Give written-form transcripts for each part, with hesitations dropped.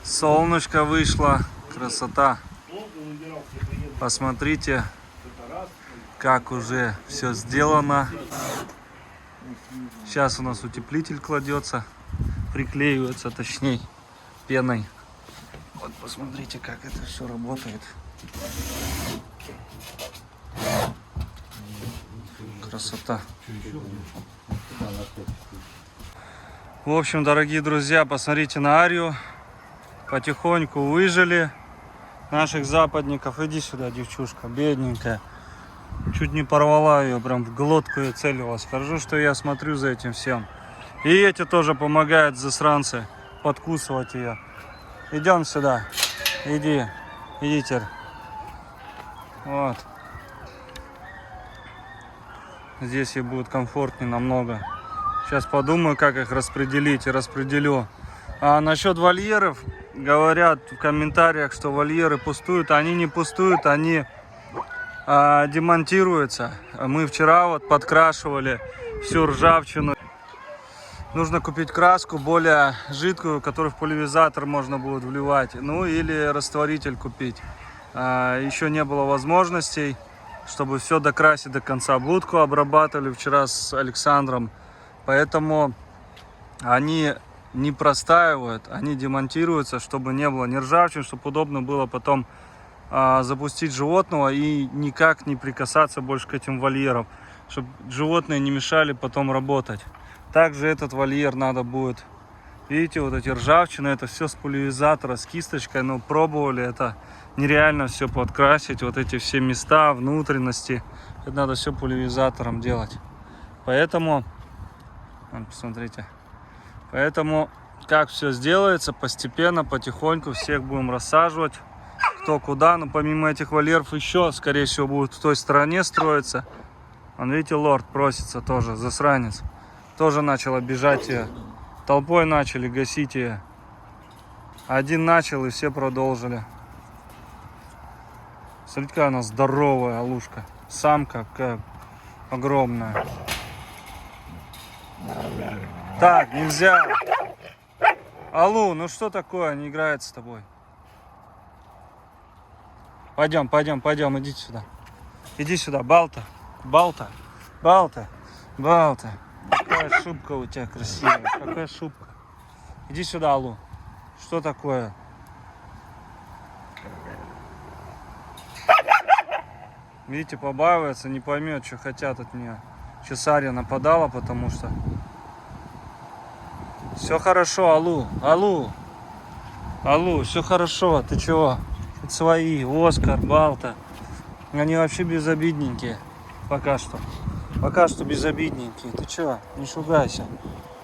Солнышко вышло, красота. Посмотрите, как уже все сделано. Сейчас у нас утеплитель кладется, приклеивается, точнее, пеной. Вот посмотрите, как это все работает. Красота. В общем, дорогие друзья, посмотрите на Арию. Потихоньку выжили наших западников. Иди сюда, девчушка, бедненькая. Чуть не порвала ее, прям в глотку ее целилась. Хорошо, что я смотрю за этим всем. И эти тоже помогают, засранцы, подкусывать ее. Идем сюда. Иди. Идите. Вот. Здесь ей будет комфортнее намного. Сейчас подумаю, как их распределить, и распределю. А насчет вольеров, говорят в комментариях, что вольеры пустуют. Они не пустуют, они демонтируются. Мы вчера вот подкрашивали всю ржавчину. Нужно купить краску более жидкую, которую в пульверизатор можно будет вливать. Ну или растворитель купить. Еще не было возможностей, чтобы все докрасить до конца. Будку обрабатывали вчера с Александром. Поэтому они не простаивают, они демонтируются, чтобы не было ни ржавчины, чтобы удобно было потом запустить животного и никак не прикасаться больше к этим вольерам, чтобы животные не мешали потом работать. Также этот вольер надо будет, видите, вот эти ржавчины, это все с пульверизатора, с кисточкой, но пробовали, это нереально все подкрасить, вот эти все места, внутренности, это надо все пульверизатором делать. Поэтому, посмотрите, поэтому как все сделается, постепенно, потихоньку всех будем рассаживать, кто куда. Но помимо этих вольеров еще, скорее всего, будут в той стороне строиться. Вон, видите, лорд просится тоже, засранец. Тоже начал обижать ее. Толпой начали гасить ее. Один начал, и все продолжили. Смотрите, какая она здоровая алушка. Самка какая огромная. Так, нельзя. Аллу, ну что такое? Не играет с тобой. Пойдем, пойдем, пойдем, идите сюда. Иди сюда, Балта. Балта. Балта. Балта. Какая шубка у тебя красивая. Какая шубка. Иди сюда, Аллу. Что такое? Видите, побаивается, не поймет, что хотят от нее. Сейчас Ария нападала, потому что... Все хорошо, Аллу. Аллу. Аллу, все хорошо. Ты чего? Это свои. Оскар, Балта. Они вообще безобидненькие. Пока что. Пока что безобидненькие. Ты чего? Не шугайся.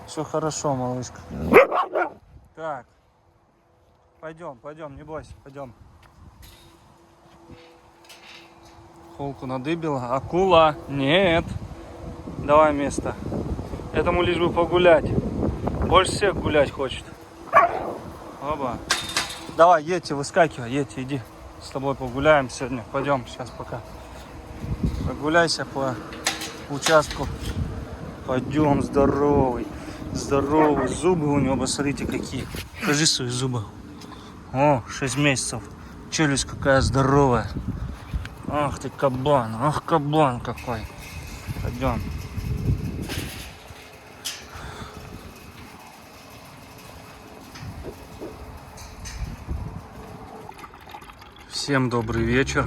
Все хорошо, малышка. Так. Пойдем, пойдем, не бойся. Пойдем. Холку надыбила. Акула. Нет. Давай место. Этому лишь бы погулять. Больше всех гулять хочет. Оба. Давай, едьте, выскакивай, едьте, иди. С тобой погуляем сегодня. Пойдем, сейчас пока. Прогуляйся по участку. Пойдем, здоровый. Здоровый. Зубы у него, посмотрите, какие. Покажи свои зубы. О, 6 месяцев. Челюсть какая здоровая. Ах ты кабан. Ах, кабан какой. Пойдем. Всем добрый вечер.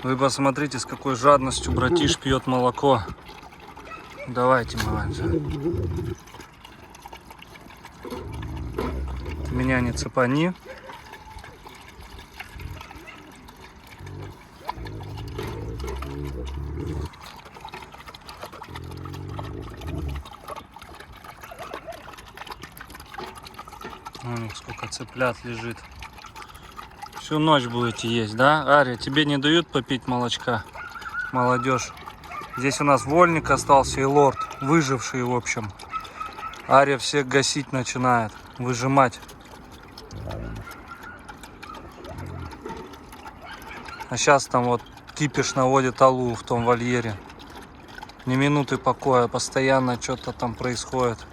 Вы посмотрите, с какой жадностью братиш пьет молоко. Давайте, маланча. Меня не цепани. У них сколько цыплят лежит. Всю ночь будете есть, да? Ария, тебе не дают попить молочка? Молодежь. Здесь у нас вольник остался и лорд, выживший, в общем. Ария всех гасить начинает, выжимать. А сейчас там вот кипиш наводит Аллу в том вольере. Ни минуты покоя, постоянно что-то там происходит.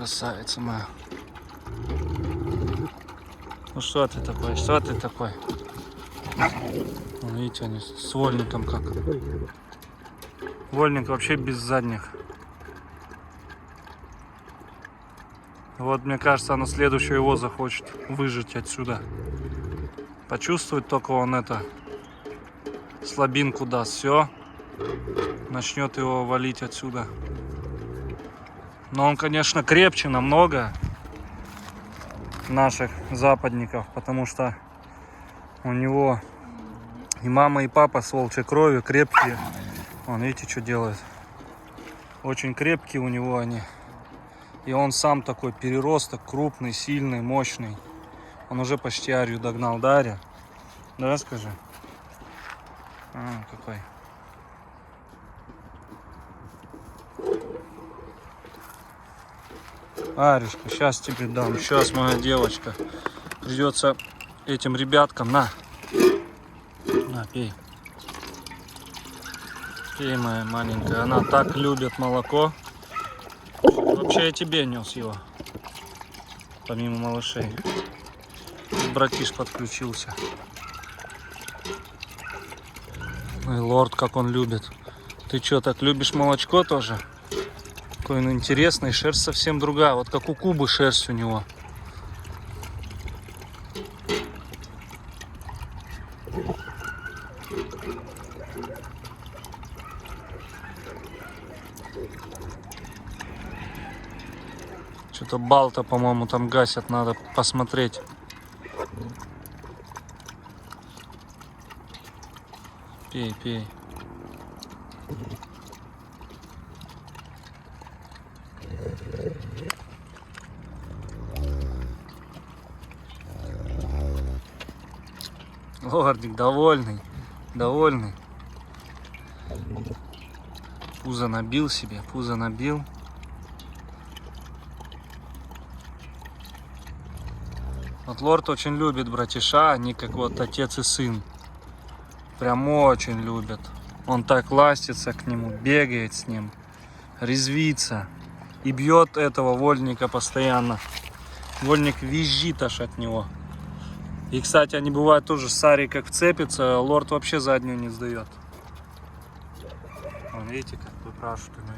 красавица моя. Ну что ты такой? Что ты такой? Вон, видите, они с вольником как. Вольник вообще без задних. Вот, мне кажется, она следующего его захочет выжить отсюда. Почувствовать только он это, слабинку даст, все, начнет его валить отсюда. Но он, конечно, крепче намного наших западников, потому что у него и мама, и папа с волчьей кровью крепкие. Вон, видите, что делает. Очень крепкие у него они. И он сам такой переросток, крупный, сильный, мощный. Он уже почти Арию догнал. Да, Ария? Да, скажи. Какой. Арюшка, сейчас тебе дам. Сейчас, моя девочка. Придется этим ребяткам. На, пей. Пей, моя маленькая. Она так любит молоко. Вообще я тебе нес его. Помимо малышей. Братиш подключился. Ой, лорд, как он любит. Ты что, так любишь молочко тоже? Какой он интересный. Шерсть совсем другая. Вот как у Кубы шерсть у него. Что-то Балта, по-моему, там гасят. Надо посмотреть. Пей, пей. Лордик довольный, довольный. Пузо набил себе, пузо набил. Вот лорд очень любит братиша, они как вот отец и сын. Прям очень любят. Он так ластится к нему, бегает с ним, резвится и бьет этого вольника постоянно. Вольник визжит аж от него. И, кстати, они бывают тоже с Арией как вцепятся, лорд вообще заднюю не сдает. Вон, видите, как выпрашивают на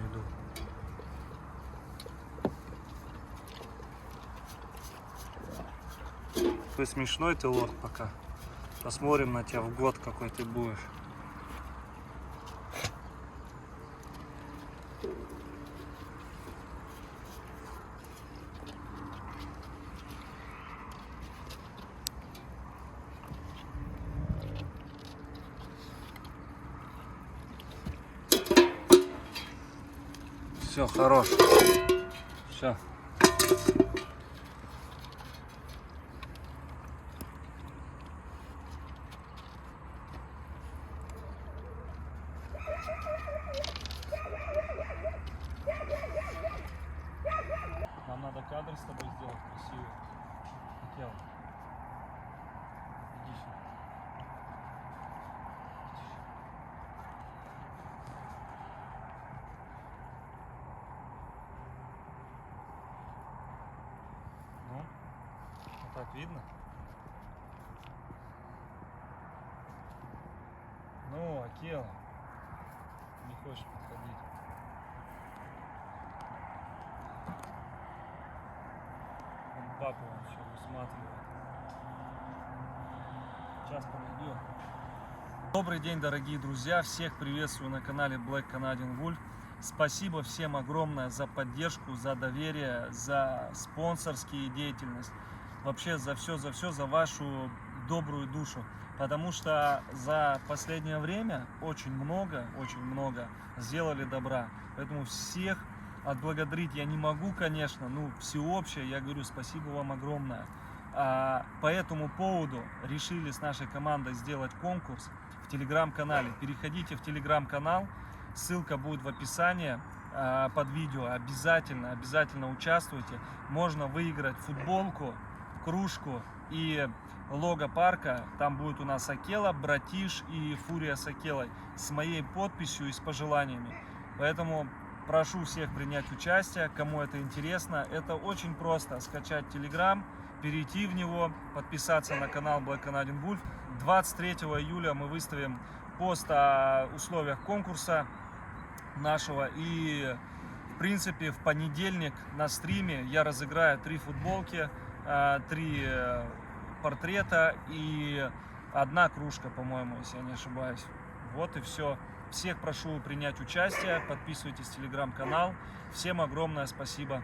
еду. Ты смешной ты, лорд, пока. Посмотрим на тебя в год, какой ты будешь. Все, хорош. Все. Нам надо кадр с тобой сделать красивый. Хотел. Иди сюда. Ну, вот так видно? Ну, Акела, не хочешь подходить. Папа он все высматривает. Сейчас подойдет. Добрый день, дорогие друзья. Всех приветствую на канале Black Canadian Wolf. Спасибо всем огромное за поддержку, за доверие, за спонсорские деятельность. Вообще за все, за вашу добрую душу. Потому что за последнее время очень много сделали добра. Поэтому всех отблагодарить я не могу, конечно, ну, всеобщее, я говорю, спасибо вам огромное. По этому поводу решили с нашей командой сделать конкурс в телеграм-канале. Переходите в телеграм-канал, ссылка будет в описании под видео. Обязательно участвуйте. Можно выиграть футболку, кружку и лого парка. Там будет у нас Акела, Братиш и Фурия с Акелой с моей подписью и с пожеланиями. Поэтому Прошу всех принять участие, кому это интересно. Это очень просто. Скачать Telegram, перейти в него, подписаться на канал Black Canadian Wolf. 23 июля мы выставим пост о условиях конкурса нашего. И, в принципе, в понедельник на стриме я разыграю 3 футболки, 3 портрета и 1 кружка, по-моему, если я не ошибаюсь. Вот и все. Всех прошу принять участие, подписывайтесь в телеграм-канал. Всем огромное спасибо.